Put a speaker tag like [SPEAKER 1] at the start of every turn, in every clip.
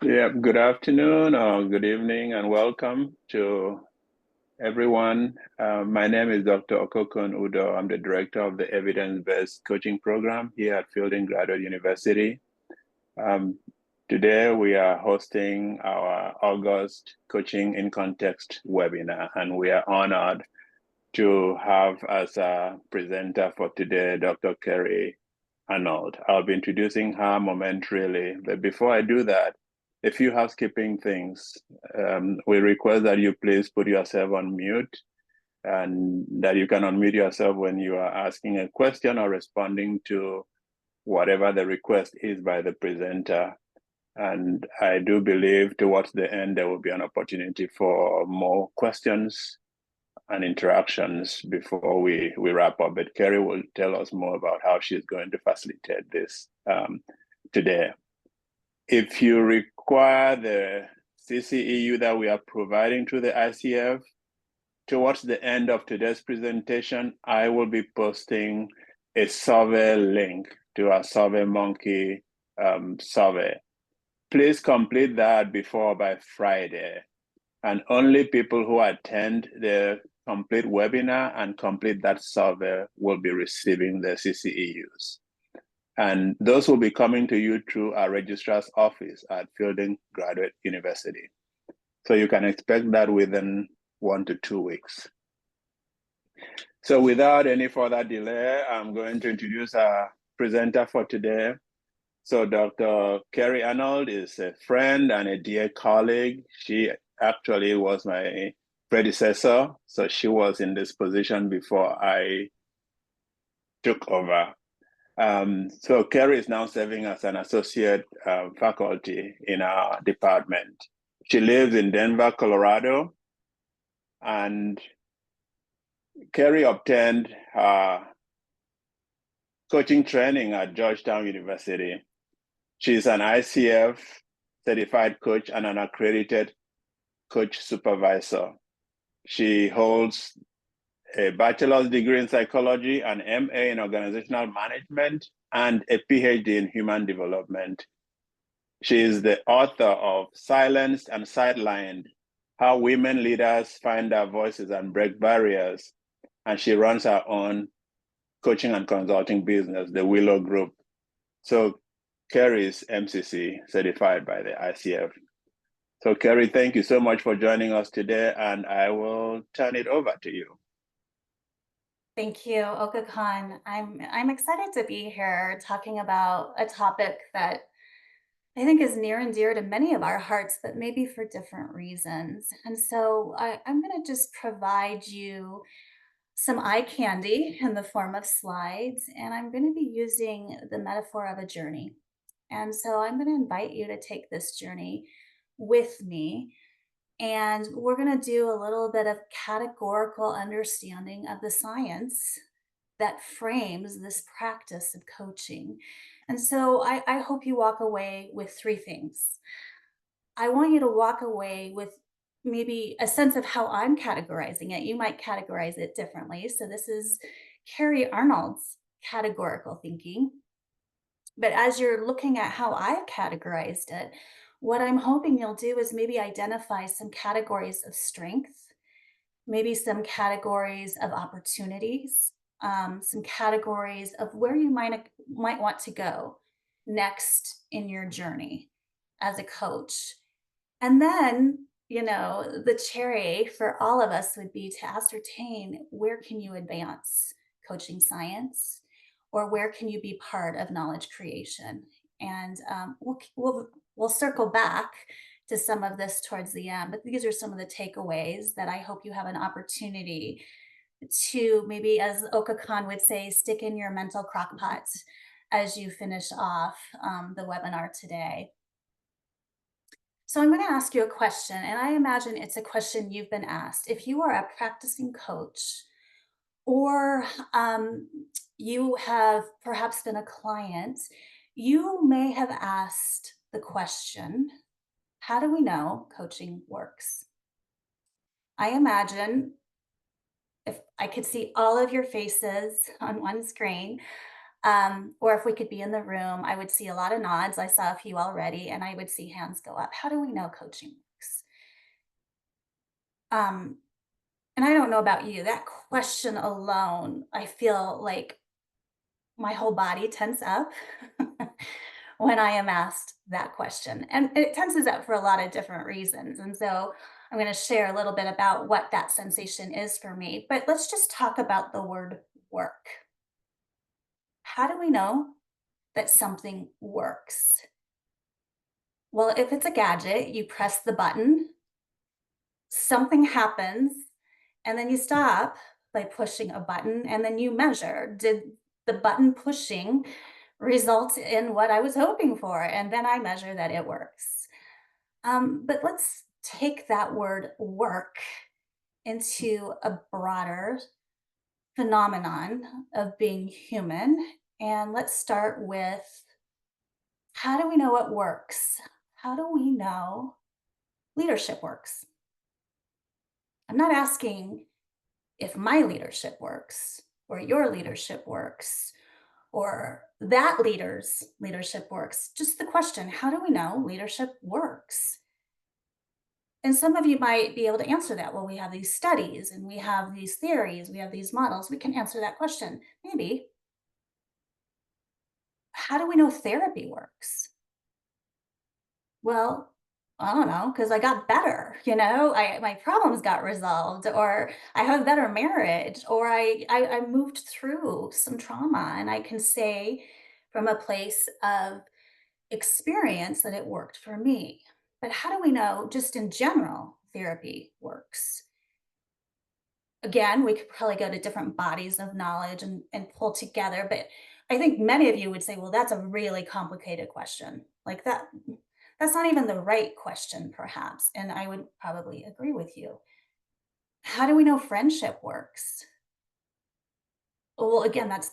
[SPEAKER 1] Yeah, good afternoon or good evening, and welcome to everyone. My name is Dr. Okokon Udo. I'm the director of the Evidence-Based Coaching Program here at Fielding Graduate University. Um, Today, we are hosting our August Coaching in Context webinar, and we are honored to have as a presenter for today Dr. Carrie Arnold. I'll be introducing her momentarily, but before I do that, a few housekeeping things. We request that you please put yourself on mute and that you can unmute yourself when you are asking a question or responding to whatever the request is by the presenter. And I do believe towards the end, there will be an opportunity for more questions and interactions before we wrap up. But Carrie will tell us more about how she's going to facilitate this today. If you require the CCEU that we are providing to the ICF, towards the end of today's presentation, I will be posting a survey link to our SurveyMonkey survey. Please complete that by Friday, and only people who attend the complete webinar and complete that survey will be receiving the CCEUs. And those will be coming to you through our registrar's office at Fielding Graduate University. So you can expect that within 1 to 2 weeks. So without any further delay, I'm going to introduce our presenter for today. So Dr. Carrie Arnold is a friend and a dear colleague. She actually was my predecessor. So she was in this position before I took over. So Carrie is now serving as an associate faculty in our department. She lives in Denver, Colorado, and Carrie obtained her coaching training at Georgetown University. She's an ICF certified coach and an accredited coach supervisor. She holds a bachelor's degree in psychology, an MA in organizational management, and a PhD in human development. She is the author of Silenced and Sidelined: How Women Leaders Find Their Voices and Break Barriers. And she runs her own coaching and consulting business, the Willow Group. So Carrie is MCC certified by the ICF. So Carrie, thank you so much for joining us today, and I will turn it over to you.
[SPEAKER 2] Thank you, Okakon. I'm excited to be here talking about a topic that I think is near and dear to many of our hearts, but maybe for different reasons. And so I'm going to just provide you some eye candy in the form of slides, and I'm going to be using the metaphor of a journey. And so I'm going to invite you to take this journey with me. And we're going to do a little bit of categorical understanding of the science that frames this practice of coaching. And so I hope you walk away with three things. I want you to walk away with maybe a sense of how I'm categorizing it. You might categorize it differently. So this is Carrie Arnold's categorical thinking. But as you're looking at how I've categorized it, what I'm hoping you'll do is maybe identify some categories of strength, maybe some categories of opportunities, some categories of where you might want to go next in your journey as a coach. And then, the cherry for all of us would be to ascertain where can you advance coaching science, or where can you be part of knowledge creation. And we'll circle back to some of this towards the end, but these are some of the takeaways that I hope you have an opportunity to, maybe, as Okakon would say, stick in your mental crock pot as you finish off the webinar today. So I'm going to ask you a question, and I imagine it's a question you've been asked. If you are a practicing coach, or you have perhaps been a client, you may have asked the question, how do we know coaching works? I imagine, if I could see all of your faces on one screen, Or if we could be in the room, I would see a lot of nods. I saw a few already, and I would see hands go up. How do we know coaching works? Um, and I don't know about you, that question alone, I feel like my whole body tense up when I am asked that question. And it tenses up for a lot of different reasons. And so I'm going to share a little bit about what that sensation is for me. But let's just talk about the word work. How do we know that something works? Well, if it's a gadget, you press the button, something happens, and then you stop by pushing a button, and then you measure, did the button pushing result in what I was hoping for? And then I measure that it works. But let's take that word work into a broader phenomenon of being human. And let's start with, how do we know what works? How do we know leadership works? I'm not asking if my leadership works or your leadership works or that leader's leadership works. Just the question, how do we know leadership works? And some of you might be able to answer that. Well, we have these studies and we have these theories, we have these models. We can answer that question. Maybe. How do we know therapy works? Well, I don't know, because I got better, my problems got resolved, or I have a better marriage, or I moved through some trauma, and I can say from a place of experience that it worked for me. But how do we know just in general therapy works? Again, we could probably go to different bodies of knowledge and pull together, but I think many of you would say, well, that's a really complicated question. Like that's not even the right question, perhaps. And I would probably agree with you. How do we know friendship works? Well, again, that's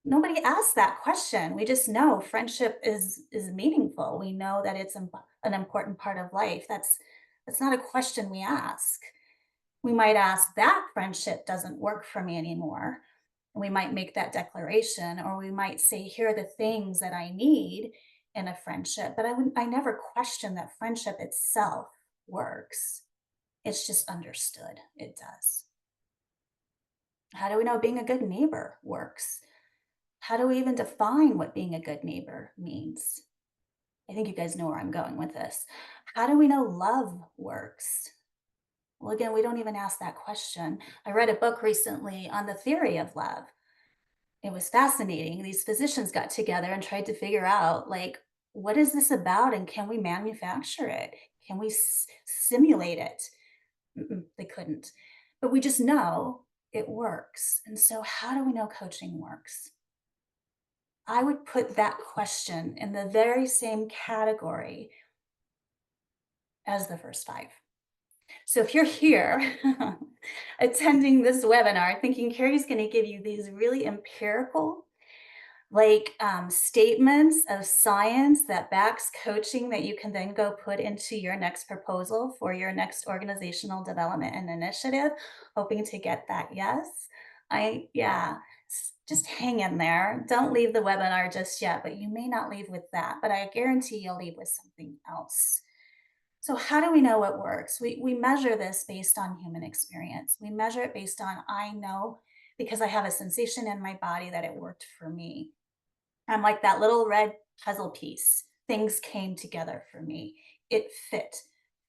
[SPEAKER 2] nobody asked that question. We just know friendship is meaningful. We know that it's an important part of life. That's not a question we ask. We might ask, that friendship doesn't work for me anymore. And we might make that declaration, or we might say, here are the things that I need in a friendship. But I never question that friendship itself works. It's just understood. It does. How do we know being a good neighbor works? How do we even define what being a good neighbor means? I think you guys know where I'm going with this. How do we know love works? Well, again, we don't even ask that question. I read a book recently on the theory of love. It was fascinating. These physicians got together and tried to figure out, like, what is this about and can we manufacture it? Can we simulate it? They couldn't. But we just know it works. And so, how do we know coaching works? I would put that question in the very same category as the first five. So if you're here attending this webinar thinking Carrie's going to give you these really empirical, statements of science that backs coaching that you can then go put into your next proposal for your next organizational development and initiative, hoping to get that yes. Yeah, just hang in there. Don't leave the webinar just yet, but you may not leave with that, but I guarantee you'll leave with something else. So how do we know what works? We measure this based on human experience. We measure it based on, I know because I have a sensation in my body that it worked for me. I'm like that little red puzzle piece. Things came together for me. It fit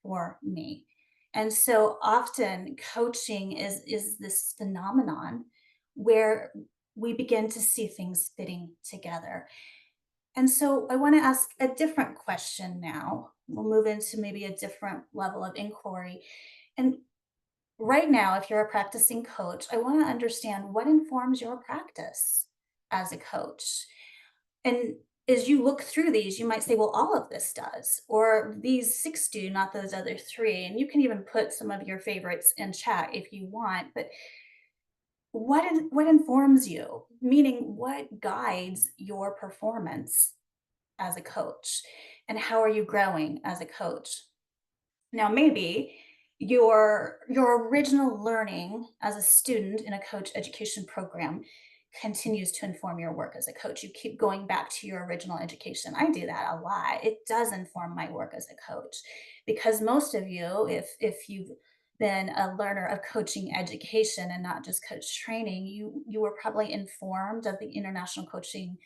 [SPEAKER 2] for me. And so often coaching is this phenomenon where we begin to see things fitting together. And so I want to ask a different question now. We'll move into maybe a different level of inquiry. And right now, if you're a practicing coach, I want to understand what informs your practice as a coach. And as you look through these, you might say, well, all of this does, or these six do, not those other three. And you can even put some of your favorites in chat if you want. But what informs you? Meaning, what guides your performance as a coach? And how are you growing as a coach? Now, maybe your original learning as a student in a coach education program continues to inform your work as a coach. You keep going back to your original education. I do that a lot. It does inform my work as a coach because most of you, if you've been a learner of coaching education and not just coach training, you were probably informed of the International Coaching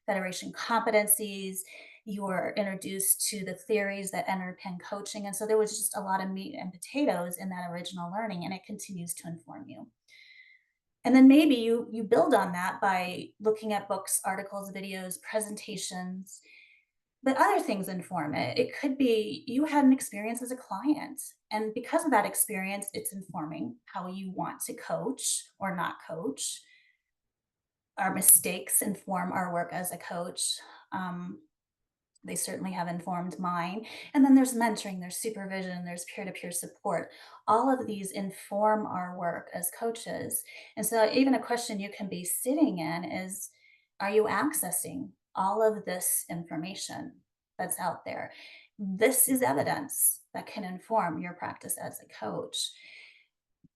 [SPEAKER 2] Federation competencies. You were introduced to the theories that underpin coaching. And so there was just a lot of meat and potatoes in that original learning, and it continues to inform you. And then maybe you build on that by looking at books, articles, videos, presentations, but other things inform it. It could be you had an experience as a client, and because of that experience, it's informing how you want to coach or not coach. Our mistakes inform our work as a coach. Um, they certainly have informed mine. And then there's mentoring, there's supervision, there's peer to peer support. All of these inform our work as coaches. And so, even a question you can be sitting in is, are you accessing all of this information that's out there? This is evidence that can inform your practice as a coach.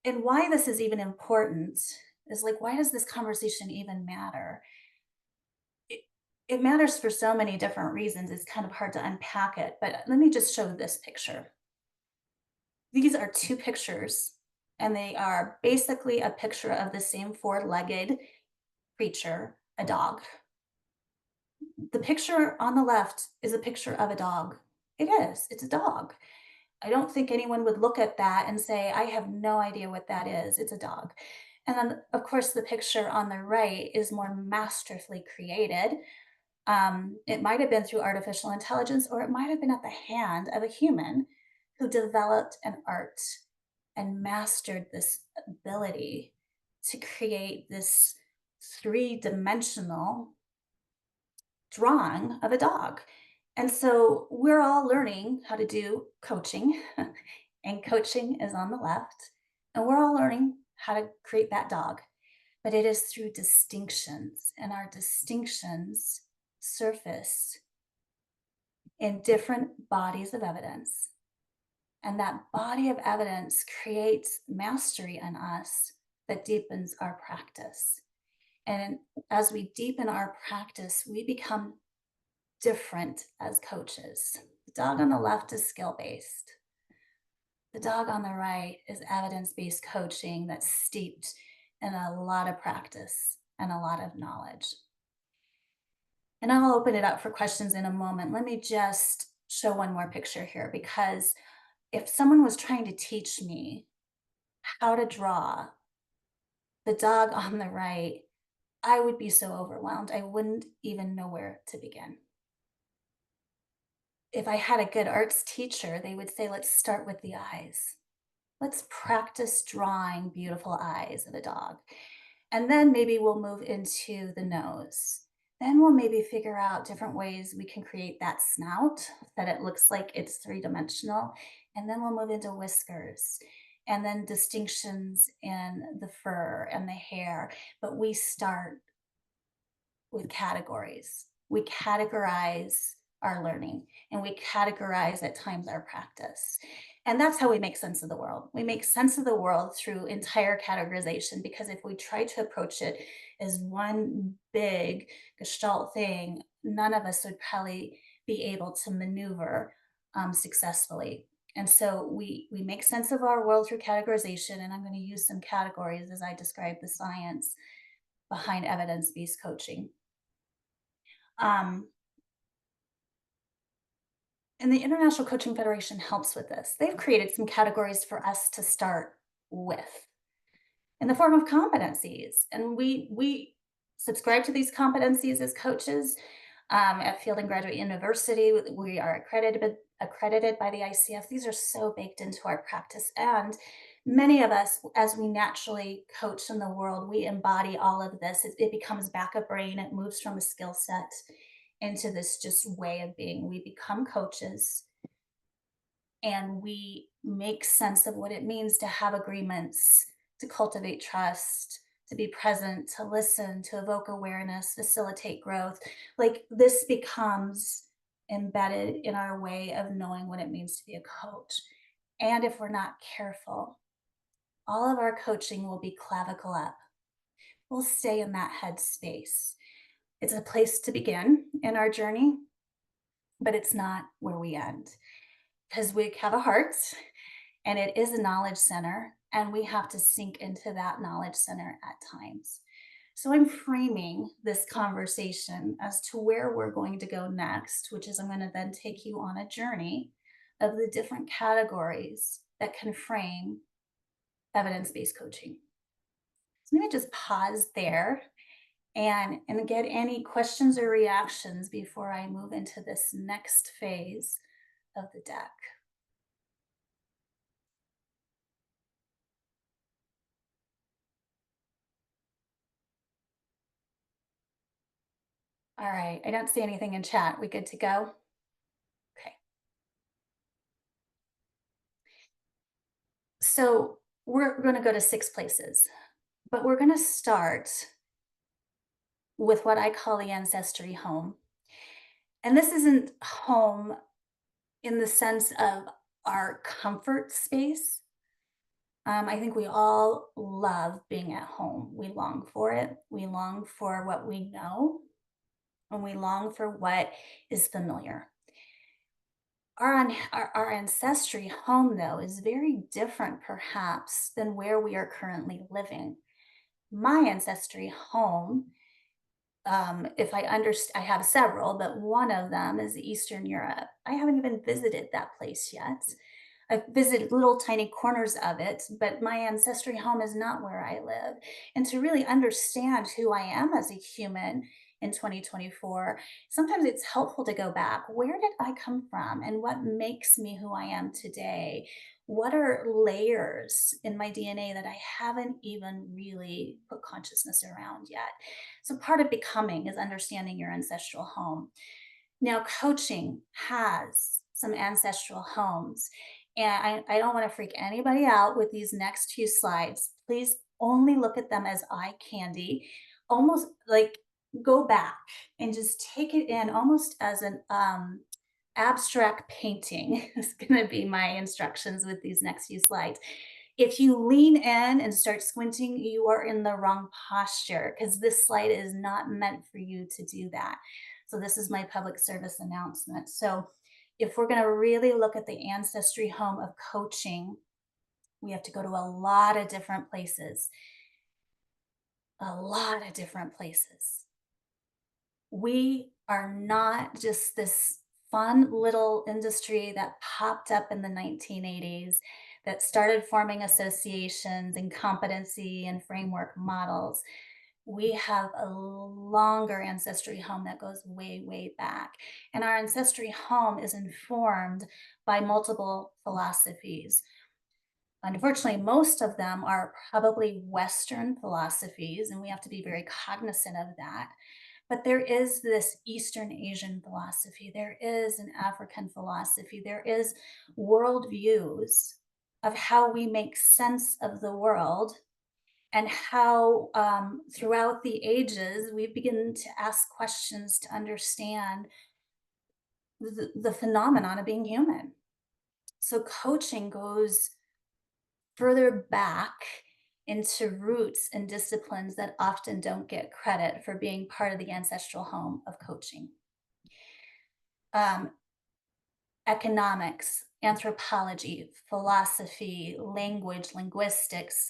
[SPEAKER 2] And why this is even important is like, why does this conversation even matter? it, it matters for so many different reasons. It's kind of hard to unpack it, but let me just show this picture. These are two pictures, and they are basically a picture of the same four-legged creature, a dog. The picture on the left is a picture of a dog. It is, it's a dog. I don't think anyone would look at that and say, I have no idea what that is. It's a dog. And then, of course, the picture on the right is more masterfully created. It might have been through artificial intelligence, or it might have been at the hand of a human who developed an art and mastered this ability to create this three-dimensional drawing of a dog. And so we're all learning how to do coaching, and coaching is on the left, and we're all learning how to create that dog. But it is through distinctions, and our distinctions surface in different bodies of evidence. And that body of evidence creates mastery in us that deepens our practice. And as we deepen our practice, we become different as coaches. The dog on the left is skill based, the dog on the right is evidence based coaching that's steeped in a lot of practice and a lot of knowledge. And I'll open it up for questions in a moment. Let me just show one more picture here, because if someone was trying to teach me how to draw the dog on the right, I would be so overwhelmed. I wouldn't even know where to begin. If I had a good arts teacher, they would say, let's start with the eyes. Let's practice drawing beautiful eyes of a dog. And then maybe we'll move into the nose. Then we'll maybe figure out different ways we can create that snout that it looks like it's three-dimensional. And then we'll move into whiskers, and then distinctions in the fur and the hair. But we start with categories. We categorize our learning, and we categorize at times our practice. And that's how we make sense of the world. We make sense of the world through entire categorization, because if we try to approach it as one big gestalt thing, none of us would probably be able to maneuver successfully. And so we make sense of our world through categorization. And I'm going to use some categories as I describe the science behind evidence based coaching. Um, and the International Coaching Federation helps with this. They've created some categories for us to start with in the form of competencies. And we subscribe to these competencies as coaches. At Field and Graduate University, we are accredited by the ICF. These are so baked into our practice. And many of us, as we naturally coach in the world, we embody all of this. It becomes back of brain. It moves from a skill set into this just way of being. We become coaches, and we make sense of what it means to have agreements, to cultivate trust, to be present, to listen, to evoke awareness, facilitate growth. Like, this becomes embedded in our way of knowing what it means to be a coach. And if we're not careful, all of our coaching will be clavicle up. we'll stay in that headspace. It's a place to begin in our journey, but it's not where we end because we have a heart and it is a knowledge center, and we have to sink into that knowledge center at times. So I'm framing this conversation as to where we're going to go next, which is I'm going to then take you on a journey of the different categories that can frame evidence based coaching. So maybe just pause there and get any questions or reactions before I move into this next phase of the deck. All right, I don't see anything in chat. We good to go? Okay. So we're going to go to 6 places, but we're going to start with what I call the ancestry home. And this isn't home in the sense of our comfort space. I think we all love being at home. We long for it. We long for what we know, and we long for what is familiar. Our ancestry home, though, is very different, perhaps, than where we are currently living. My ancestry home, if I understand, I have several, but one of them is Eastern Europe. I haven't even visited that place yet. I've visited little tiny corners of it, but my ancestry home is not where I live. And to really understand who I am as a human in 2024, sometimes it's helpful to go back. Where did I come from? And what makes me who I am today? What are layers in my DNA that I haven't even really put consciousness around yet? So, part of becoming is understanding your ancestral home. Now, coaching has some ancestral homes, and I don't want to freak anybody out with these next few slides. Please only look at them as eye candy, almost like go back and just take it in almost as an abstract painting is going to be my instructions with these next few slides. If you lean in and start squinting, you are in the wrong posture because this slide is not meant for you to do that. So, this is my public service announcement. So, if we're going to really look at the ancestry home of coaching, we have to go to a lot of different places. A lot of different places. We are not just this fun little industry that popped up in the 1980s that started forming associations and competency and framework models. We have a longer ancestry home that goes way, way back. And our ancestry home is informed by multiple philosophies. Unfortunately, most of them are probably Western philosophies, and we have to be very cognizant of that. But there is this Eastern Asian philosophy, there is an African philosophy, there is worldviews of how we make sense of the world and how throughout the ages we begin to ask questions to understand the phenomenon of being human. So coaching goes further back into roots and disciplines that often don't get credit for being part of the ancestral home of coaching. Um, Economics, anthropology, philosophy, language, linguistics,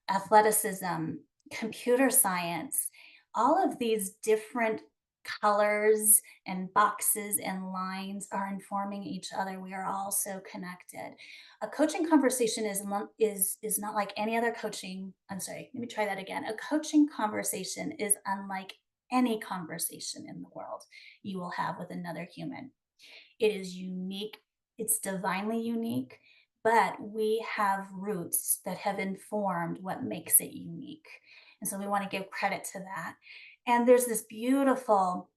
[SPEAKER 2] athleticism, computer science, all of these different colors and boxes and lines are informing each other. We are all so connected. A coaching conversation is not like any other coaching. I'm sorry, let me try that again. A coaching conversation is unlike any conversation in the world you will have with another human. It is unique, it's divinely unique, but we have roots that have informed what makes it unique. And so we want to give credit to that. And there's this beautiful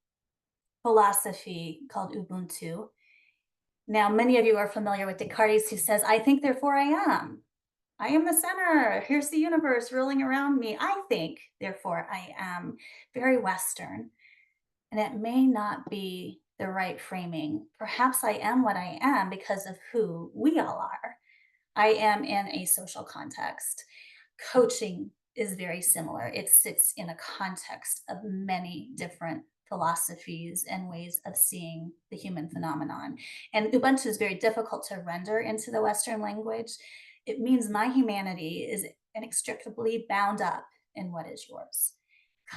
[SPEAKER 2] philosophy called Ubuntu. Now, many of you are familiar with Descartes, who says, I think, therefore I am. I am the center. Here's the universe rolling around me. I think, therefore I am. Very Western. And it may not be the right framing. Perhaps I am what I am because of who we all are. I am in a social context. Coaching is very similar. It sits in a context of many different philosophies and ways of seeing the human phenomenon. And Ubuntu is very difficult to render into the Western language. It means my humanity is inextricably bound up in what is yours.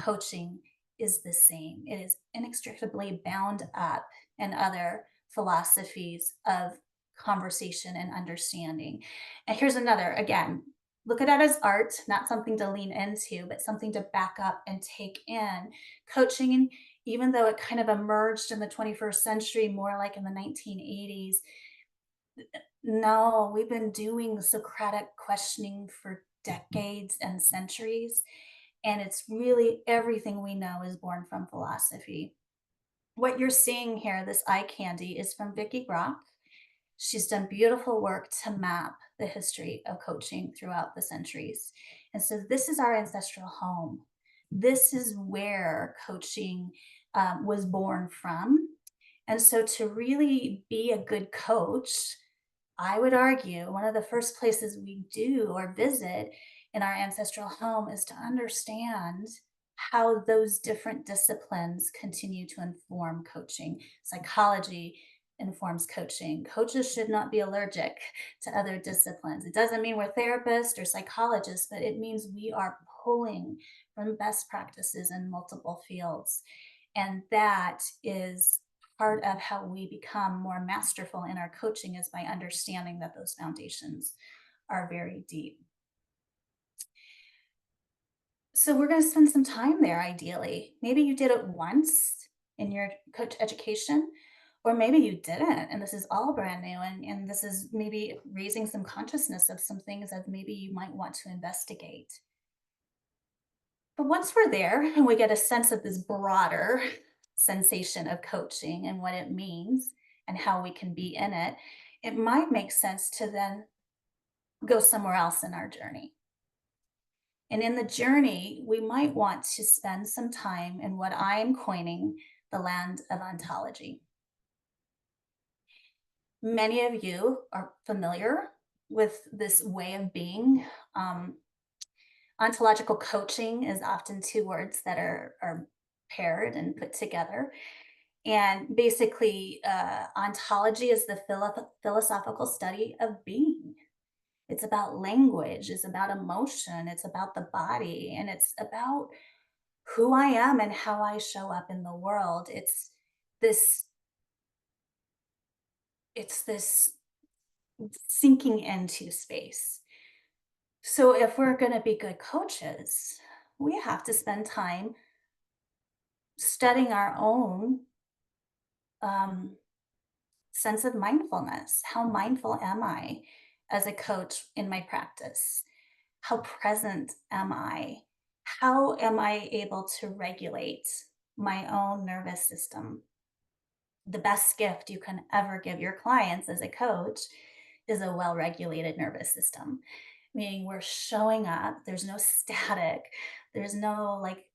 [SPEAKER 2] Coaching is the same, it is inextricably bound up in other philosophies of conversation and understanding. And here's another, again, look at it as art, not something to lean into, but something to back up and take in. Coaching, even though it kind of emerged in the 21st century, more like in the 1980s, no, we've been doing Socratic questioning for decades and centuries. And it's really everything we know is born from philosophy. What you're seeing here, this eye candy, is from Vicki Brock. She's done beautiful work to map the history of coaching throughout the centuries. And so this is our ancestral home. This is where coaching was born from. And so to really be a good coach, I would argue one of the first places we do or visit in our ancestral home is to understand how those different disciplines continue to inform coaching. Psychology informs coaching. Coaches should not be allergic to other disciplines. It doesn't mean we're therapists or psychologists, but it means we are pulling from best practices in multiple fields. And that is part of how we become more masterful in our coaching is by understanding that those foundations are very deep. So we're going to spend some time there ideally. Maybe you did it once in your coach education, or maybe you didn't, and this is all brand new, and this is maybe raising some consciousness of some things that maybe you might want to investigate. But once we're there and we get a sense of this broader sensation of coaching and what it means and how we can be in it, it might make sense to then go somewhere else in our journey. And in the journey, we might want to spend some time in what I'm coining the land of ontology. Many of you are familiar with this way of being. Ontological coaching is often two words that are paired and put together. And basically, ontology is the philosophical study of being. It's about language, it's about emotion, it's about the body, and it's about who I am and how I show up in the world. This it's this sinking into space. So if we're going to be good coaches, we have to spend time studying our own um, sense of mindfulness. How mindful am I as a coach in my practice? How present am I? How am I able to regulate my own nervous system? The best gift you can ever give your clients as a coach is a well regulated nervous system, meaning we're showing up, there's no static, there's no like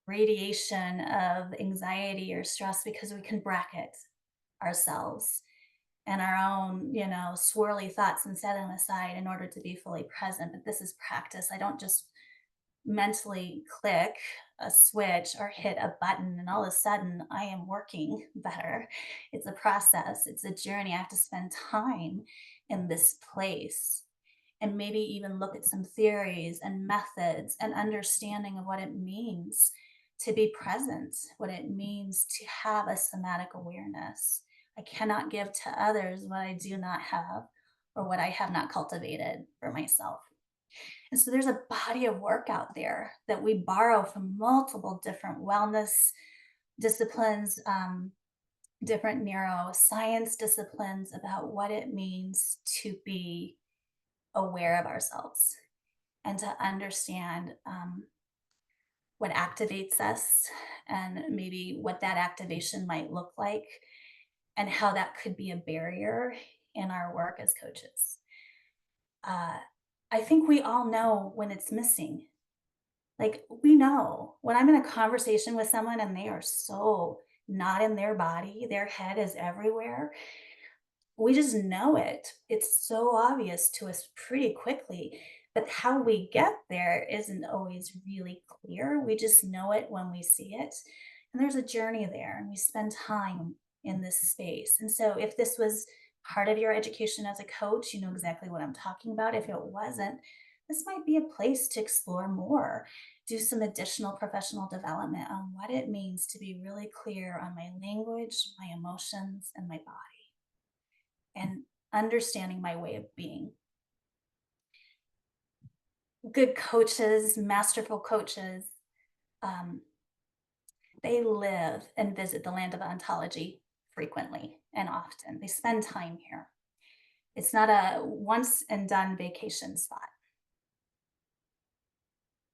[SPEAKER 2] radiation of anxiety or stress because we can bracket ourselves and our own, swirly thoughts and set them aside in order to be fully present. But this is practice. I don't just mentally click a switch or hit a button and all of a sudden I am working better. It's a process, it's a journey. I have to spend time in this place and maybe even look at some theories and methods and understanding of what it means to be present, what it means to have a somatic awareness. I cannot give to others what I do not have or what I have not cultivated for myself. And so there's a body of work out there that we borrow from multiple different wellness disciplines, different neuroscience disciplines about what it means to be aware of ourselves and to understand what activates us and maybe what that activation might look like and how that could be a barrier in our work as coaches. Uh, I think we all know when it's missing. Like, we know when I'm in a conversation with someone and they are so not in their body, their head is everywhere. We just know it. It's so obvious to us pretty quickly. But how we get there isn't always really clear. We just know it when we see it. And there's a journey there, and we spend time in this space. And so, if this was part of your education as a coach, you know exactly what I'm talking about. If it wasn't, this might be a place to explore more, do some additional professional development on what it means to be really clear on my language, my emotions, and my body, and understanding my way of being. Good coaches, masterful coaches, um, they live and visit the land of ontology frequently and often. They spend time here. It's not a once and done vacation spot.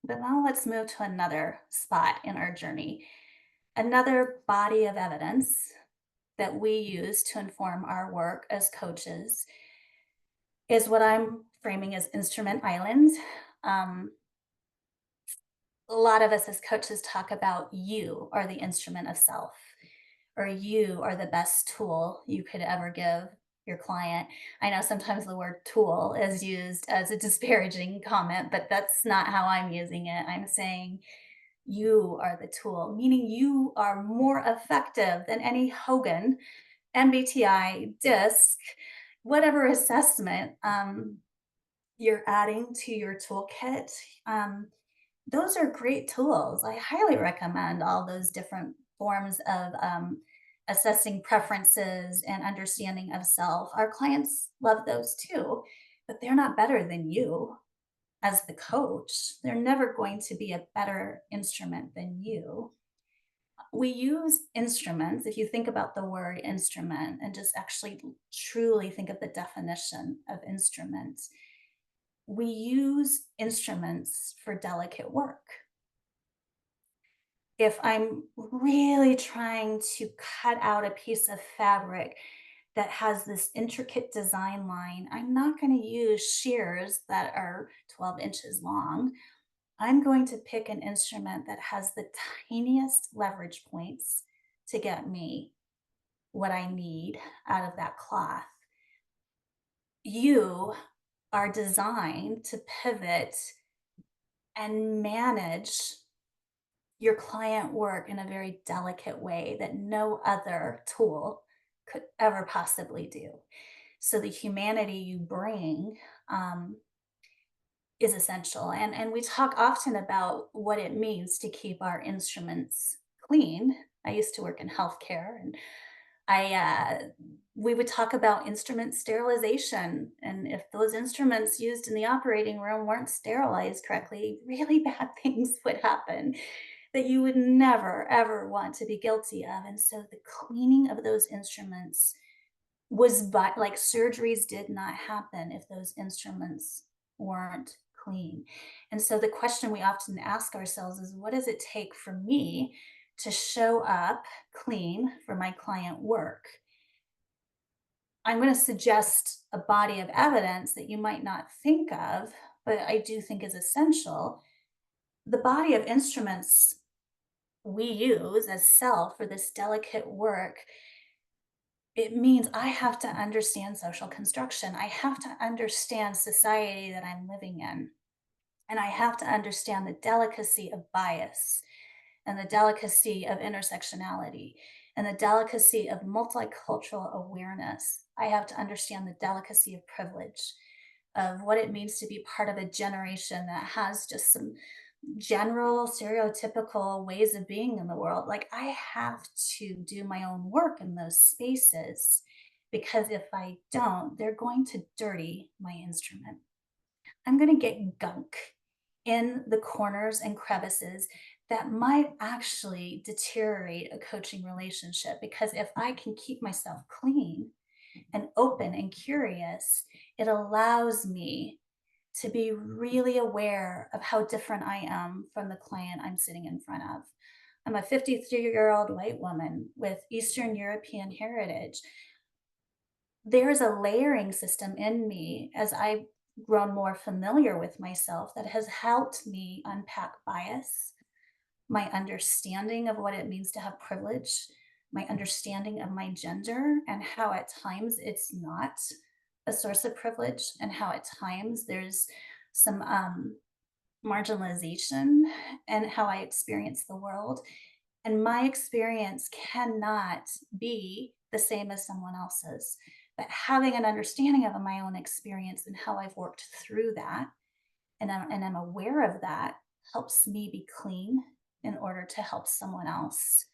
[SPEAKER 2] But now let's move to another spot in our journey, another body of evidence that we use to inform our work as coaches is what I'm framing as instrument islands. Um, a lot of us as coaches talk about you are the instrument of self, or you are the best tool you could ever give your client. I know sometimes the word tool is used as a disparaging comment, but that's not how I'm using it. I'm saying you are the tool, meaning you are more effective than any Hogan, MBTI, DISC, whatever assessment you're adding to your toolkit. Um, those are great tools. I highly recommend all those different forms of assessing preferences and understanding of self. Our clients love those too, but they're not better than you as the coach. They're never going to be a better instrument than you. We use instruments, if you think about the word instrument and just actually truly think of the definition of instrument, we use instruments for delicate work. If I'm really trying to cut out a piece of fabric that has this intricate design line, I'm not going to use shears that are 12 inches long. I'm going to pick an instrument that has the tiniest leverage points to get me what I need out of that cloth. You are designed to pivot and manage your client work in a very delicate way that no other tool could ever possibly do. So the humanity you bring is essential. And we talk often about what it means to keep our instruments clean. I used to work in healthcare, and I we would talk about instrument sterilization, and if those instruments used in the operating room weren't sterilized correctly, really bad things would happen that you would never ever want to be guilty of. And so the cleaning of those instruments was, but like, surgeries did not happen if those instruments weren't clean. And so the question we often ask ourselves is, what does it take for me to show up clean for my client work? I'm going to suggest a body of evidence that you might not think of, but I do think is essential. The body of instruments we use as self for this delicate work, it means I have to understand social construction. I have to understand society that I'm living in. And I have to understand the delicacy of bias and the delicacy of intersectionality and the delicacy of multicultural awareness. I have to understand the delicacy of privilege, of what it means to be part of a generation that has just some general stereotypical ways of being in the world. Like, I have to do my own work in those spaces, because if I don't, they're going to dirty my instrument. I'm going to get gunk in the corners and crevices that might actually deteriorate a coaching relationship. Because if I can keep myself clean and open and curious, it allows me to be really aware of how different I am from the client I'm sitting in front of. I'm a 53-year-old white woman with Eastern European heritage. There's a layering system in me as I've grown more familiar with myself that has helped me unpack bias, my understanding of what it means to have privilege, my understanding of my gender, and how at times it's not a source of privilege, and how at times there's some marginalization and how I experience the world. And my experience cannot be the same as someone else's. But having an understanding of my own experience and how I've worked through that, and I'm aware of that, helps me be clean in order to help someone else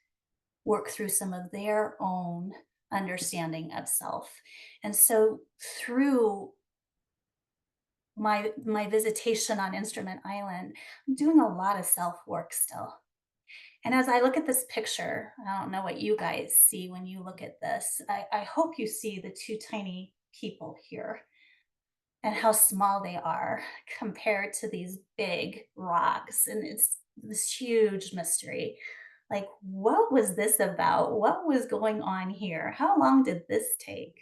[SPEAKER 2] work through some of their own understanding of self. And so through my visitation on Instrument Island, I'm doing a lot of self work still. And as I look at this picture, I don't know what you guys see when you look at this. I hope you see the two tiny people here and how small they are compared to these big rocks. And it's this huge mystery. Like, what was this about? What was going on here? How long did this take?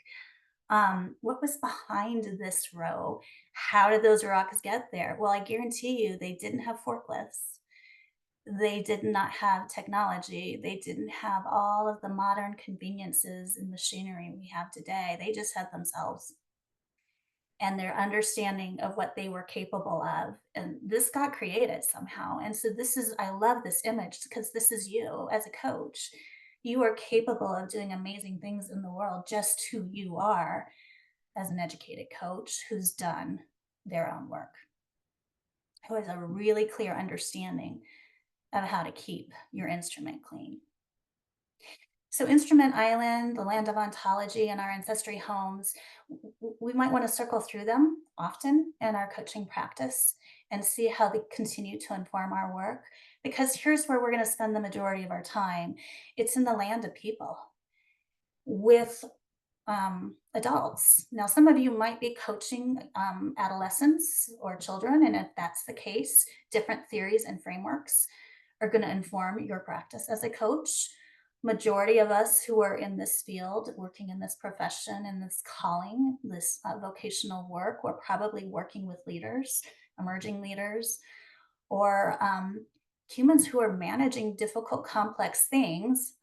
[SPEAKER 2] What was behind this row? How did those rocks get there? Well, I guarantee you they didn't have forklifts. They did not have technology. They didn't have all of the modern conveniences and machinery we have today. They just had themselves and their understanding of what they were capable of. And this got created somehow. And so this is, I love this image because this is you as a coach. You are capable of doing amazing things in the world, just who you are as an educated coach who's done their own work, who has a really clear understanding of how to keep your instrument clean. So, Instrument Island, the land of ontology, and our ancestry homes, we might want to circle through them often in our coaching practice and see how they continue to inform our work. Because here's where we're going to spend the majority of our time, it's in the land of people with adults. Now, some of you might be coaching adolescents or children, and if that's the case, different theories and frameworks are going to inform your practice as a coach. Majority of us who are in this field, working in this profession, in this calling, this vocational work, we're probably working with leaders, emerging leaders, or humans who are managing difficult, complex things.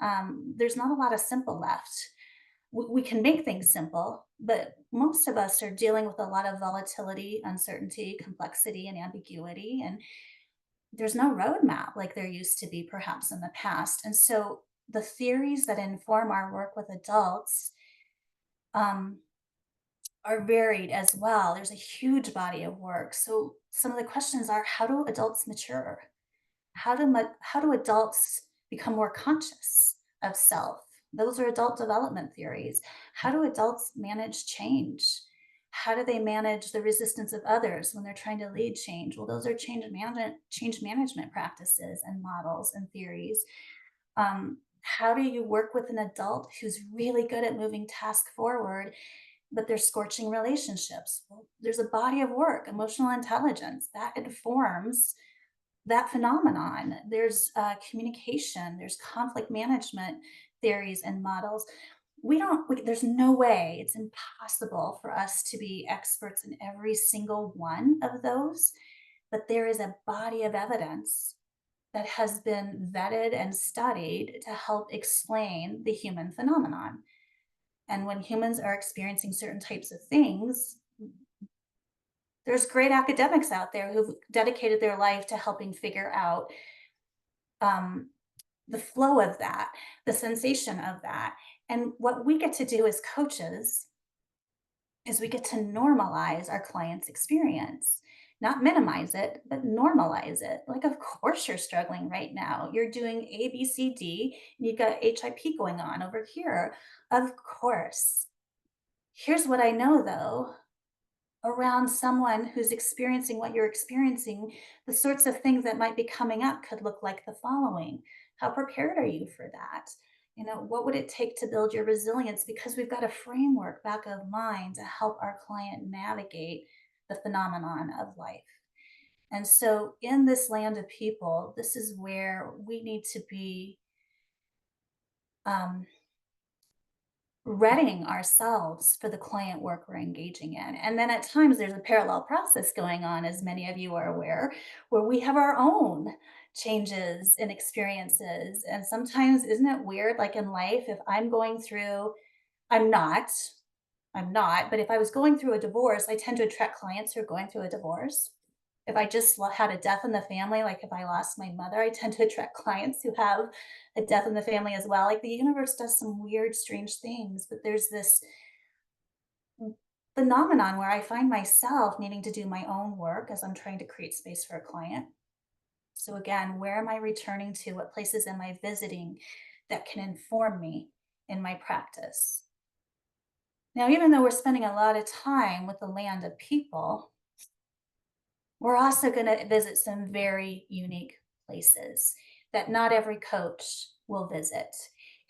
[SPEAKER 2] There's not a lot of simple left. We can make things simple, but most of us are dealing with a lot of volatility, uncertainty, complexity, and ambiguity. And there's no roadmap like there used to be, perhaps in the past. And so the theories that inform our work with adults um, are varied as well. There's a huge body of work. So some of the questions are, how do adults mature? How do adults become more conscious of self? Those are adult development theories. How do adults manage change? How do they manage the resistance of others when they're trying to lead change? Well, those are change management practices and models and theories. How do you work with an adult who's really good at moving task forward, but they're scorching relationships? Well, there's a body of work, emotional intelligence, that informs that phenomenon. There's communication, there's conflict management theories and models. There's no way, it's impossible for us to be experts in every single one of those, but there is a body of evidence that has been vetted and studied to help explain the human phenomenon. And when humans are experiencing certain types of things, there's great academics out there who've dedicated their life to helping figure out um, the flow of that, the sensation of that. And what we get to do as coaches is we get to normalize our client's experience, not minimize it, but normalize it. Like, of course, you're struggling right now. You're doing A, B, C, D, and you've got HIP going on over here. Of course. Here's what I know though, around someone who's experiencing what you're experiencing, the sorts of things that might be coming up could look like the following. How prepared are you for that? What would it take to build your resilience? Because we've got a framework back of mind to help our client navigate the phenomenon of life. And so, in this land of people, this is where we need to be um, readying ourselves for the client work we're engaging in. And then at times there's a parallel process going on, as many of you are aware, where we have our own changes and experiences. And sometimes, isn't it weird? Like in life, if I'm going through, I'm not, but if I was going through a divorce, I tend to attract clients who are going through a divorce. If I just had a death in the family, like if I lost my mother, I tend to attract clients who have a death in the family as well. Like the universe does some weird, strange things, but there's this phenomenon where I find myself needing to do my own work as I'm trying to create space for a client. So again, where am I returning to? What places am I visiting that can inform me in my practice? Now, even though we're spending a lot of time with the land of people, we're also going to visit some very unique places that not every coach will visit.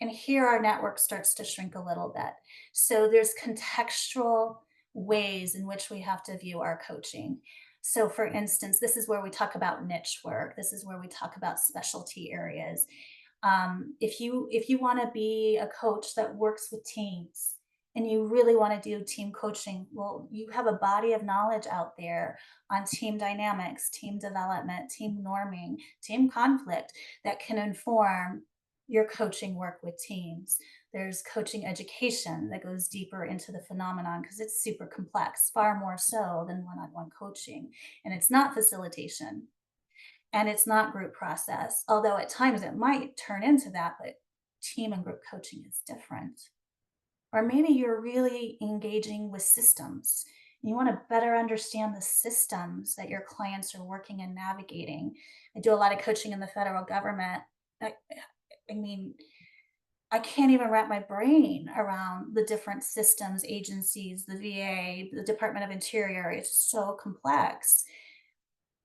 [SPEAKER 2] And here our network starts to shrink a little bit. So there's contextual ways in which we have to view our coaching. So for instance, this is where we talk about niche work. This is where we talk about specialty areas. If you want to be a coach that works with teams and you really want to do team coaching, well, you have a body of knowledge out there on team dynamics, team development, team norming, team conflict that can inform your coaching work with teams. There's coaching education that goes deeper into the phenomenon because it's super complex, far more so than one on one coaching. And it's not facilitation and it's not group process, although at times it might turn into that, but team and group coaching is different. Or maybe you're really engaging with systems. You want to better understand the systems that your clients are working and navigating. I do a lot of coaching in the federal government. I, I mean, I can't even wrap my brain around the different systems, agencies, the VA, the Department of Interior. It's so complex.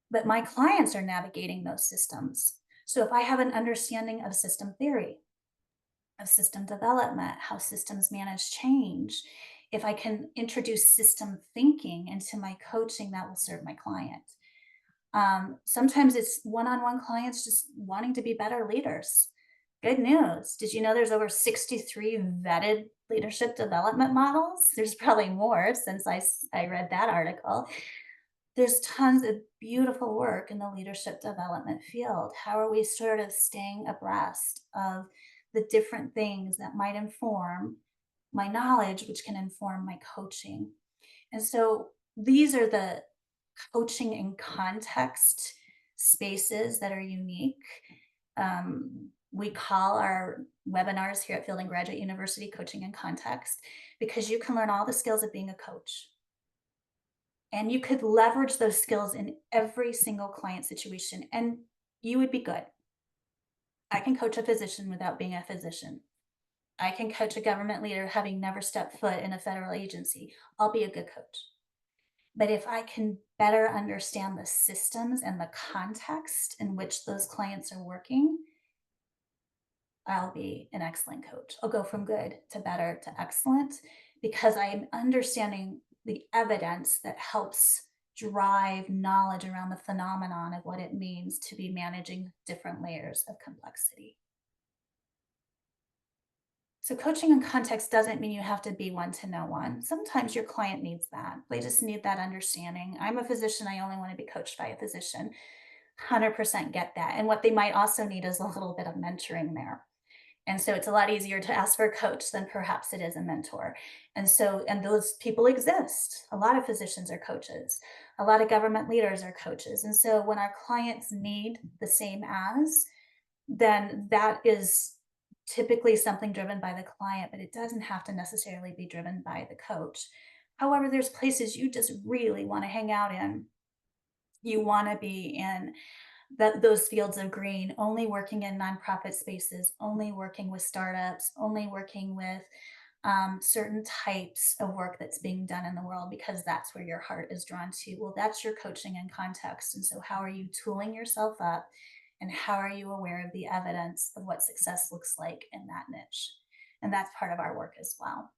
[SPEAKER 2] But my clients are navigating those systems. So if I have an understanding of system theory, of system development, how systems manage change, if I can introduce system thinking into my coaching, that will serve my client. Sometimes it's one on one clients just wanting to be better leaders. Good news. Did you know there's over 63 vetted leadership development models? There's probably more since I read that article. There's tons of beautiful work in the leadership development field. How are we sort of staying abreast of the different things that might inform my knowledge, which can inform my coaching? And so these are the coaching in context spaces that are unique. We call our webinars here at Fielding Graduate University Coaching in Context because you can learn all the skills of being a coach. And you could leverage those skills in every single client situation, and you would be good. I can coach a physician without being a physician. I can coach a government leader having never stepped foot in a federal agency. I'll be a good coach. But if I can better understand the systems and the context in which those clients are working, I'll be an excellent coach. I'll go from good to better to excellent because I'm understanding the evidence that helps drive knowledge around the phenomenon of what it means to be managing different layers of complexity. So, coaching in context doesn't mean you have to be one to know one. Sometimes your client needs that. They just need that understanding. I'm a physician. I only want to be coached by a physician. 100% get that. And what they might also need is a little bit of mentoring there. And so it's a lot easier to ask for a coach than perhaps it is a mentor. And those people exist. A lot of physicians are coaches. A lot of government leaders are coaches. And so when our clients need the same as, then that is typically something driven by the client, but it doesn't have to necessarily be driven by the coach. However, there's places you just really want to hang out in. You want to be in those fields of green, only working in nonprofit spaces, only working with startups, only working with certain types of work that's being done in the world because that's where your heart is drawn to. Well, that's your coaching and context. And so, how are you tooling yourself up? And how are you aware of the evidence of what success looks like in that niche? And that's part of our work as well.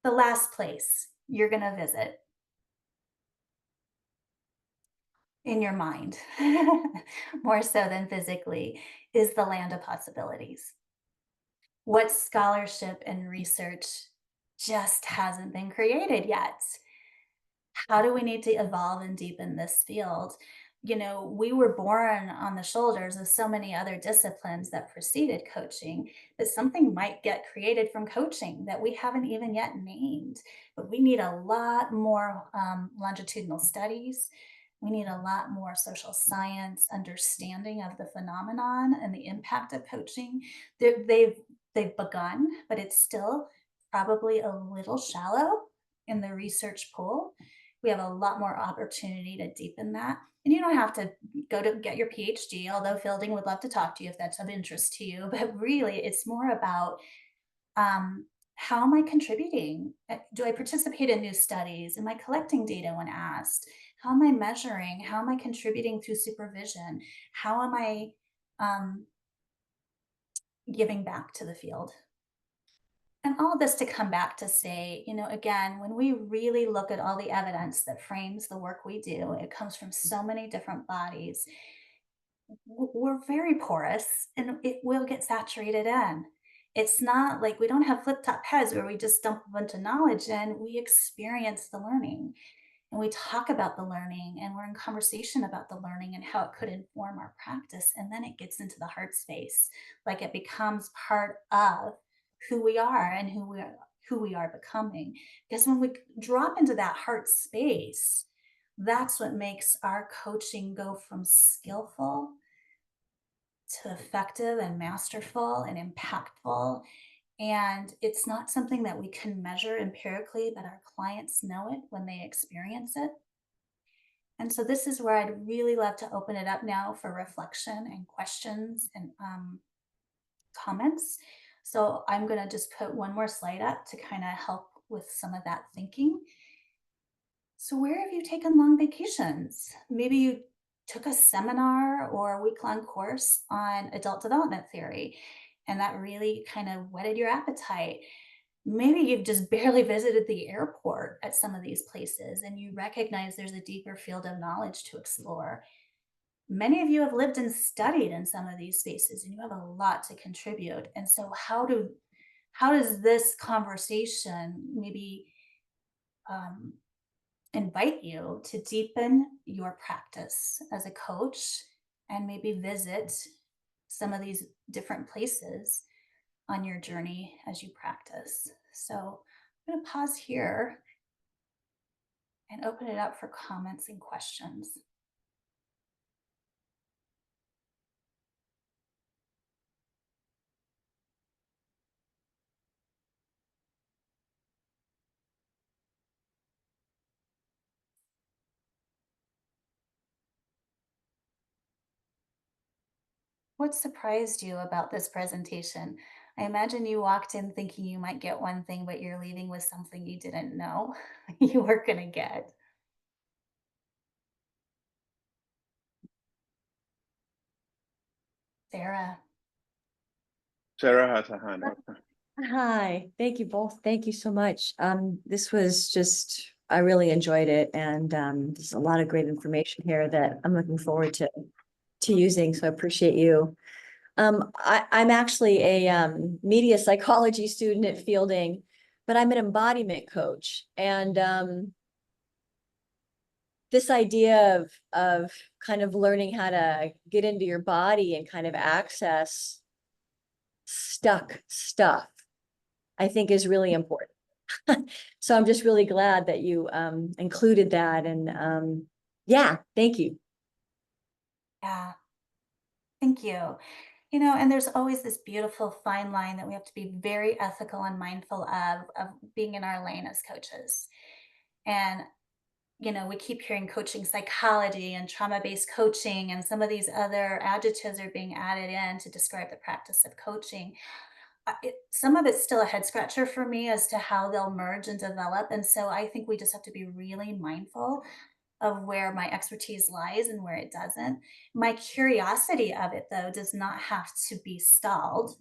[SPEAKER 2] The last place you're going to visit in your mind, more so than physically, is the land of possibilities. What scholarship and research just hasn't been created yet? How do we need to evolve and deepen this field? We were born on the shoulders of so many other disciplines that preceded coaching that something might get created from coaching that we haven't even yet named. But we need a lot more longitudinal studies. We need a lot more social science understanding of the phenomenon and the impact of coaching. They've begun, but it's still probably a little shallow in the research pool. We have a lot more opportunity to deepen that. And you don't have to go to get your PhD, although Fielding would love to talk to you if that's of interest to you. But really, it's more about how am I contributing? Do I participate in new studies? Am I collecting data when asked? How am I measuring? How am I contributing through supervision? How am I um, giving back to the field? And all this to come back to say, again, when we really look at all the evidence that frames the work we do, it comes from so many different bodies. We're very porous and it will get saturated in. It's not like we don't have flip top heads where we just dump a bunch of knowledge in. We experience the learning and we talk about the learning and we're in conversation about the learning and how it could inform our practice. And then it gets into the heart space, like it becomes part of who we are and who we are becoming. Because when we drop into that heart space, that's what makes our coaching go from skillful to effective and masterful and impactful. And it's not something that we can measure empirically, but our clients know it when they experience it. And so, this is where I'd really love to open it up now for reflection and questions and comments. So, I'm going to just put one more slide up to kind of help with some of that thinking. So, where have you taken long vacations? Maybe you took a seminar or a week long course on adult development theory, and that really kind of whetted your appetite. Maybe you've just barely visited the airport at some of these places and you recognize there's a deeper field of knowledge to explore. Many of you have lived and studied in some of these spaces and you have a lot to contribute. And so how does this conversation maybe um, invite you to deepen your practice as a coach and maybe visit some of these different places on your journey as you practice. So I'm going to pause here and open it up for comments and questions. What surprised you about this presentation? I imagine you walked in thinking you might get one thing, but you're leaving with something you didn't know you were going to get. Sarah.
[SPEAKER 1] Sarah has a hand up.
[SPEAKER 3] Hi, thank you both. Thank you so much. This was just, I really enjoyed it, and there's a lot of great information here that I'm looking forward to using. So I appreciate you. I'm actually a media psychology student at Fielding, but I'm an embodiment coach, and this idea of kind of learning how to get into your body and kind of access stuck stuff, I think is really important. So I'm just really glad that you included that. And yeah, thank you.
[SPEAKER 2] Yeah, thank you. And there's always this beautiful fine line that we have to be very ethical and mindful of being in our lane as coaches. And we keep hearing coaching psychology and trauma based coaching, and some of these other adjectives are being added in to describe the practice of coaching. Some of it's still a head scratcher for me as to how they'll merge and develop. And so I think we just have to be really mindful of where my expertise lies and where it doesn't. My curiosity of it, though, does not have to be stalled.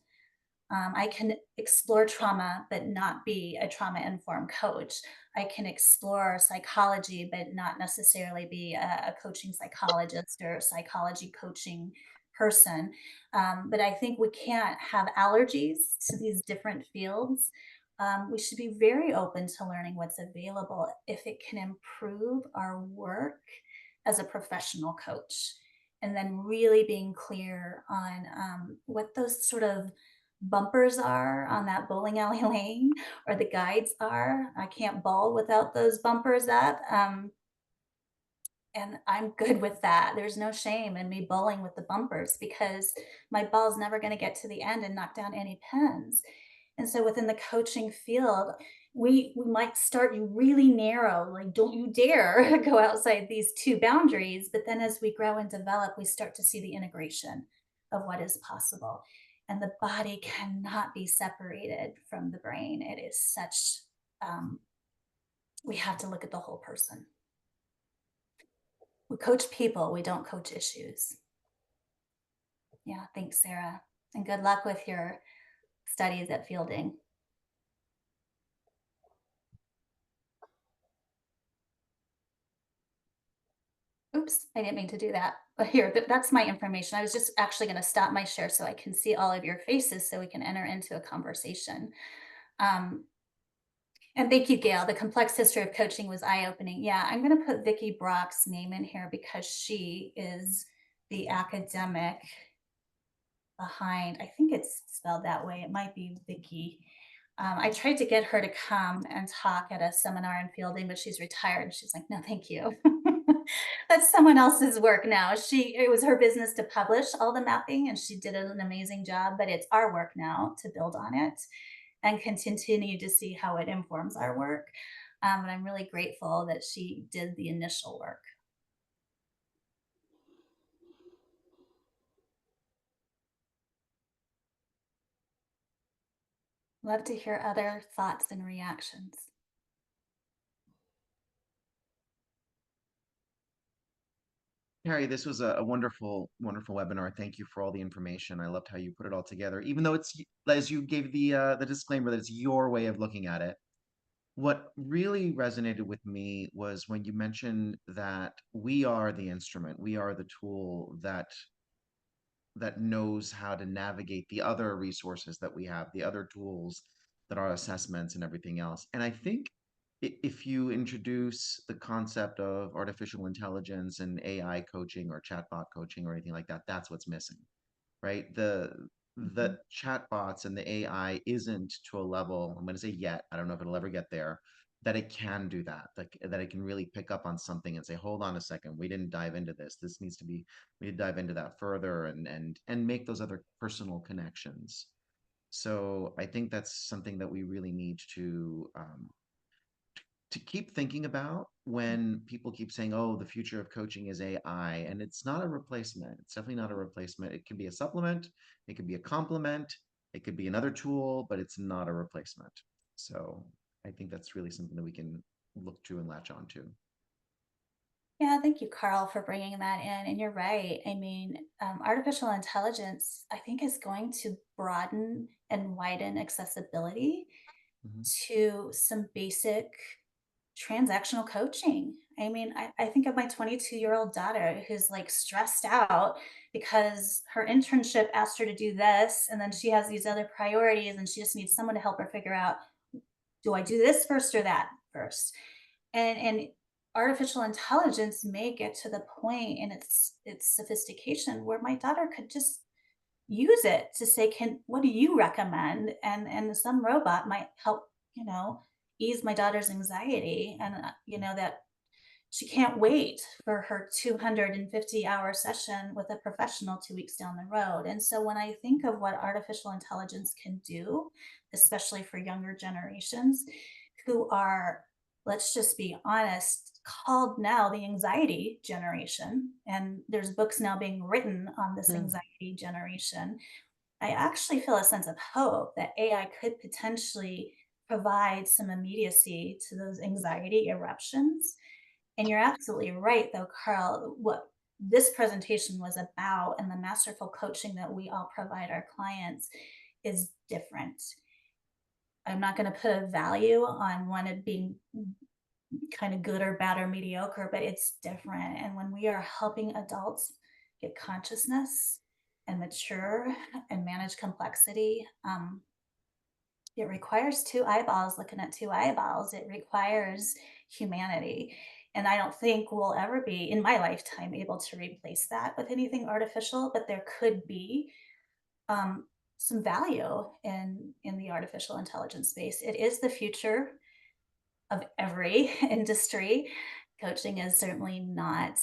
[SPEAKER 2] I can explore trauma, but not be a trauma informed coach. I can explore psychology, but not necessarily be a coaching psychologist or a psychology coaching person. But I think we can't have allergies to these different fields. We should be very open to learning what's available if it can improve our work as a professional coach. And then really being clear on what those sort of bumpers are on that bowling alley lane or the guides are. I can't bowl without those bumpers up. And I'm good with that. There's no shame in me bowling with the bumpers because my ball's never going to get to the end and knock down any pins. And so within the coaching field, we might start you really narrow, like don't you dare go outside these two boundaries. But then as we grow and develop, we start to see the integration of what is possible. And the body cannot be separated from the brain. It is such, we have to look at the whole person. We coach people, we don't coach issues. Yeah, thanks, Sarah. And good luck with your studies at Fielding. Oops, I didn't mean to do that. But here, that's my information. I was just actually going to stop my share so I can see all of your faces so we can enter into a conversation. And thank you, Gail. The complex history of coaching was eye-opening. Yeah, I'm going to put Vicki Brock's name in here because she is the academic behind, I think it's spelled that way. It might be Vicki. I tried to get her to come and talk at a seminar in Fielding, but she's retired. She's like, no, thank you. That's someone else's work now. It was her business to publish all the mapping and she did an amazing job, but it's our work now to build on it and continue to see how it informs our work. And I'm really grateful that she did the initial work. Love to hear other thoughts and reactions.
[SPEAKER 4] Carrie, this was a wonderful, wonderful webinar. Thank you for all the information. I loved how you put it all together, even though it's, as you gave the disclaimer that it's your way of looking at it. What really resonated with me was when you mentioned that we are the instrument, we are the tool that knows how to navigate the other resources that we have, the other tools that are assessments and everything else. And I think if you introduce the concept of artificial intelligence and AI coaching or chatbot coaching or anything like that, that's what's missing, right? The chatbots and the AI isn't to a level, I'm going to say yet, I don't know if it'll ever get there, that it can do that, that it can really pick up on something and say, hold on a second, we didn't dive into this. This needs to be, we need to dive into that further and make those other personal connections. So I think that's something that we really need to keep thinking about when people keep saying, oh, the future of coaching is AI, and it's not a replacement. It's definitely not a replacement. It can be a supplement, it could be a complement, it could be another tool, but it's not a replacement. So I think that's really something that we can look to and latch on to.
[SPEAKER 2] Yeah, thank you, Carl, for bringing that in. And you're right. I mean, artificial intelligence, I think, is going to broaden and widen accessibility to some basic transactional coaching. I mean, I think of my 22-year-old daughter who's like stressed out because her internship asked her to do this, and then she has these other priorities, and she just needs someone to help her figure out, do I do this first or that first? And artificial intelligence may get to the point in its sophistication where my daughter could just use it to say, can what do you recommend? And some robot might help, ease my daughter's anxiety, and that she can't wait for her 250-hour session with a professional 2 weeks down the road. And so when I think of what artificial intelligence can do, especially for younger generations who are, let's just be honest, called now the anxiety generation, and there's books now being written on this anxiety generation, I actually feel a sense of hope that AI could potentially provide some immediacy to those anxiety eruptions. And you're absolutely right, though, Carl. What this presentation was about and the masterful coaching that we all provide our clients is different. I'm not going to put a value on one of being kind of good or bad or mediocre, but it's different. And when we are helping adults get consciousness and mature and manage complexity, it requires two eyeballs looking at two eyeballs. It requires humanity. And I don't think we'll ever be, in my lifetime, able to replace that with anything artificial, but there could be some value in the artificial intelligence space. It is the future of every industry. Coaching is certainly not,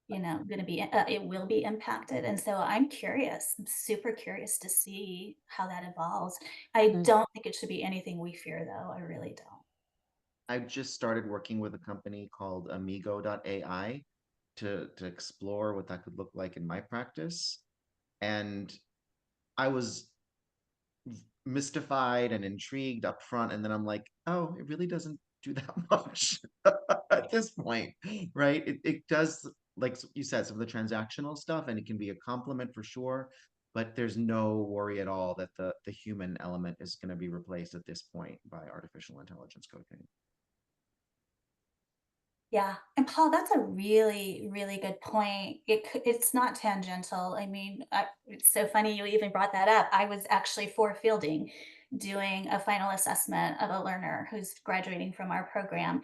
[SPEAKER 2] going to be, it will be impacted. And so I'm curious, I'm super curious to see how that evolves. I
[SPEAKER 3] Mm.
[SPEAKER 2] don't think it should be anything we fear, though. I really don't.
[SPEAKER 4] I've just started working with a company called Amigo.ai to explore what that could look like in my practice. And I was mystified and intrigued up front, and then I'm like, oh, it really doesn't do that much at this point, right? It does, like you said, some of the transactional stuff, and it can be a compliment for sure, but there's no worry at all that the human element is going to be replaced at this point by artificial intelligence coaching.
[SPEAKER 2] Yeah, and Paul, that's a really, really good point. It's not tangential. I mean, it's so funny you even brought that up. I was actually for fielding, doing a final assessment of a learner who's graduating from our program,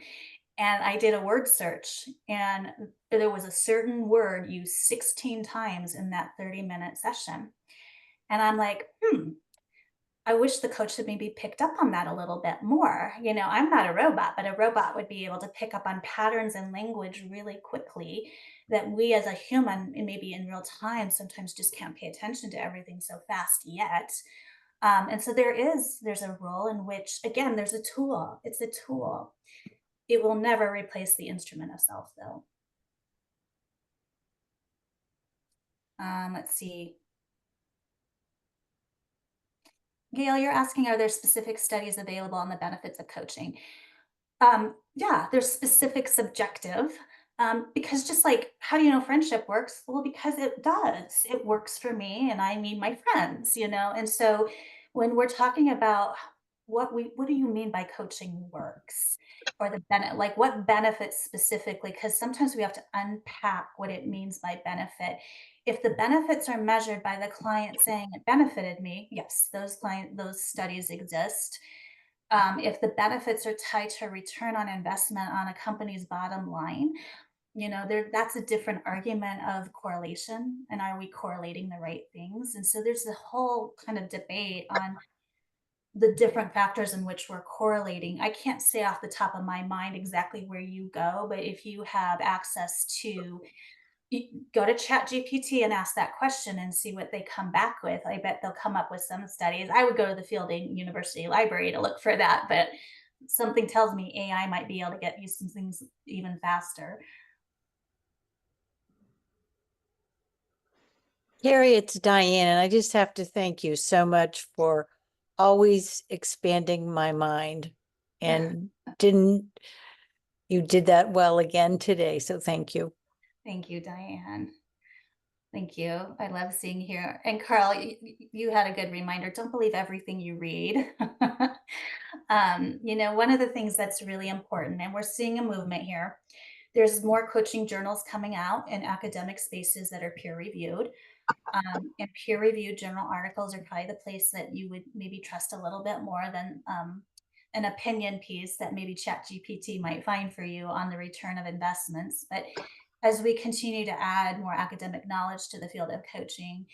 [SPEAKER 2] and I did a word search, and there was a certain word used 16 times in that 30-minute session, and I'm like, I wish the coach had maybe picked up on that a little bit more. I'm not a robot, but a robot would be able to pick up on patterns and language really quickly that we as a human, and maybe in real time, sometimes just can't pay attention to everything so fast yet. And so there's a role in which, again, there's a tool. It's a tool. It will never replace the instrument of self, though. Let's see. Gail, you're asking, are there specific studies available on the benefits of coaching? Yeah, there's specific subjective, because just like, how do you know friendship works? Well, because it does. It works for me, and I need my friends. And so, when we're talking about what do you mean by coaching works, or the benefit, like what benefits specifically? Because sometimes we have to unpack what it means by benefit. If the benefits are measured by the client saying it benefited me, yes, those studies exist. If the benefits are tied to return on investment on a company's bottom line, that's a different argument of correlation. And are we correlating the right things? And so there's a whole kind of debate on the different factors in which we're correlating. I can't say off the top of my mind exactly where you go, but if you have access to, go to Chat GPT and ask that question and see what they come back with. I bet they'll come up with some studies. I would go to the Fielding University Library to look for that, but something tells me AI might be able to get you some things even faster.
[SPEAKER 5] Carrie, it's Diane, and I just have to thank you so much for always expanding my mind. And you did that well again today, so thank you.
[SPEAKER 2] Thank you, Diane. Thank you. I love seeing here. And Carl, you had a good reminder. Don't believe everything you read. One of the things that's really important, and we're seeing a movement here, there's more coaching journals coming out in academic spaces that are peer reviewed. And peer reviewed journal articles are probably the place that you would maybe trust a little bit more than an opinion piece that maybe Chat GPT might find for you on the return of investments. But as we continue to add more academic knowledge to the field of coaching,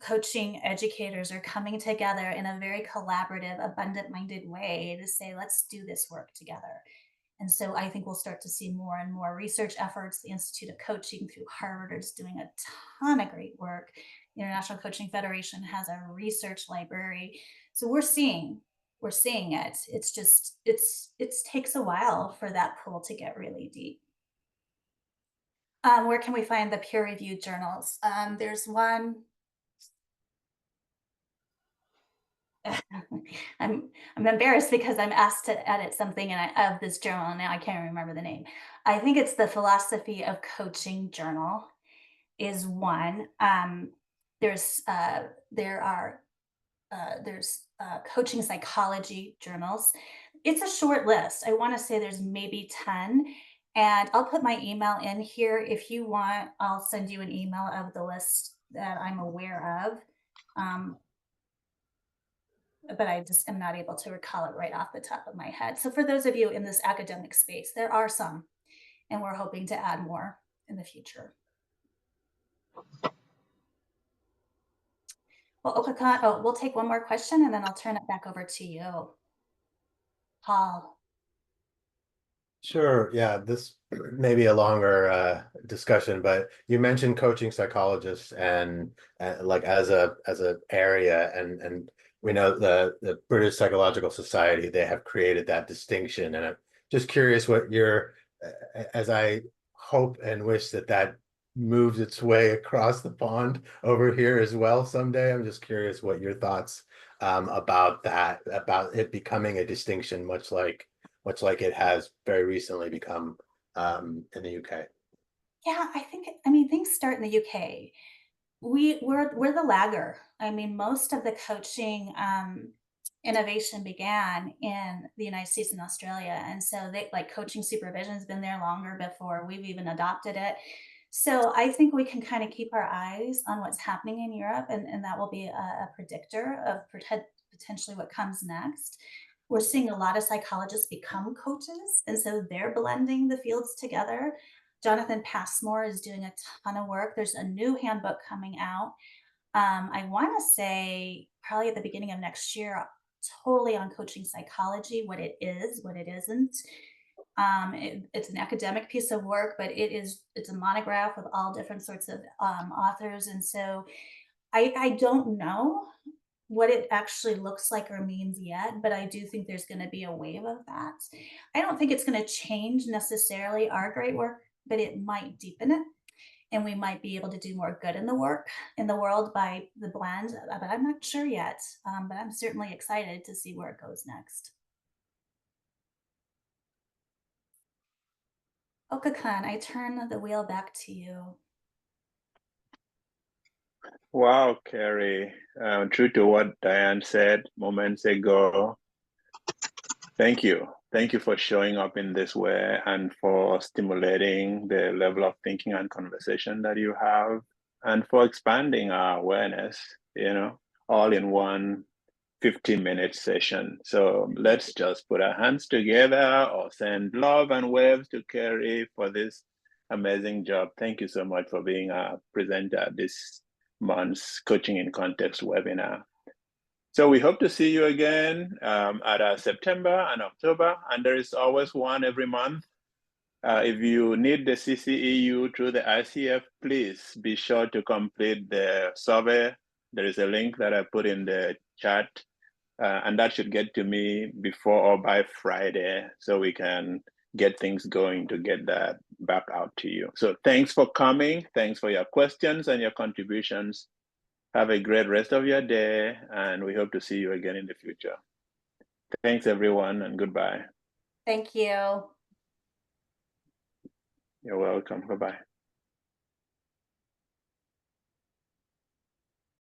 [SPEAKER 2] coaching educators are coming together in a very collaborative, abundant minded way to say, let's do this work together. And so I think we'll start to see more and more research efforts. The Institute of Coaching through Harvard is doing a ton of great work. The International Coaching Federation has a research library. So we're seeing it. It's just, it takes a while for that pool to get really deep. Where can we find the peer-reviewed journals? There's one. I'm embarrassed because I'm asked to edit something of this journal, and now I can't remember the name. I think it's the Philosophy of Coaching Journal is one. There's coaching psychology journals. It's a short list. I want to say there's maybe 10. And I'll put my email in here. If you want, I'll send you an email of the list that I'm aware of. But I just am not able to recall it right off the top of my head. So for those of you in this academic space, there are some, and we're hoping to add more in the future. Well, Okakan, we'll take one more question and then I'll turn it back over to you. Paul.
[SPEAKER 6] Sure. Yeah, this may be a longer discussion, but you mentioned coaching psychologists and like as a area, and we know the British Psychological Society, they have created that distinction, and I'm just curious what your as I hope and wish that that moves its way across the pond over here as well someday. I'm just curious what your thoughts about that, about it becoming a distinction, much like it has very recently become in the UK.
[SPEAKER 2] Yeah, I mean, things start in the UK. We're the lagger. I mean, most of the coaching innovation began in the United States and Australia, and so they like coaching supervision has been there longer before we've even adopted it. So I think we can kind of keep our eyes on what's happening in Europe, and that will be a predictor of potentially what comes next. We're seeing a lot of psychologists become coaches, and so they're blending the fields together. Jonathan Passmore is doing a ton of work. There's a new handbook coming out. I want to say probably at the beginning of next year, totally on coaching psychology, what it is, what it isn't. It's an academic piece of work, but it's a monograph with all different sorts of authors, and so I don't know what it actually looks like or means yet, but I do think there's going to be a wave of that. I don't think it's going to change necessarily our great work, but it might deepen it. And we might be able to do more good in the world by the blend, but I'm not sure yet. But I'm certainly excited to see where it goes next. Okakan, I turn the wheel back to you.
[SPEAKER 1] Wow, Carrie, true to what Diane said moments ago, thank you. Thank you for showing up in this way and for stimulating the level of thinking and conversation that you have, and for expanding our awareness, all in one 15-minute session. So let's just put our hands together or send love and waves to Carrie for this amazing job. Thank you so much for being a presenter this month's Coaching in Context webinar. So we hope to see you again at our September and October, and there is always one every month. If you need the CCEU through the ICF, please be sure to complete the survey. There is a link that I put in the chat, and that should get to me before or by Friday, so we can get things going to get that back out to you. So thanks for coming. Thanks for your questions and your contributions. Have a great rest of your day, and we hope to see you again in the future. Thanks, everyone, and goodbye.
[SPEAKER 2] Thank you.
[SPEAKER 1] You're welcome. Bye-bye.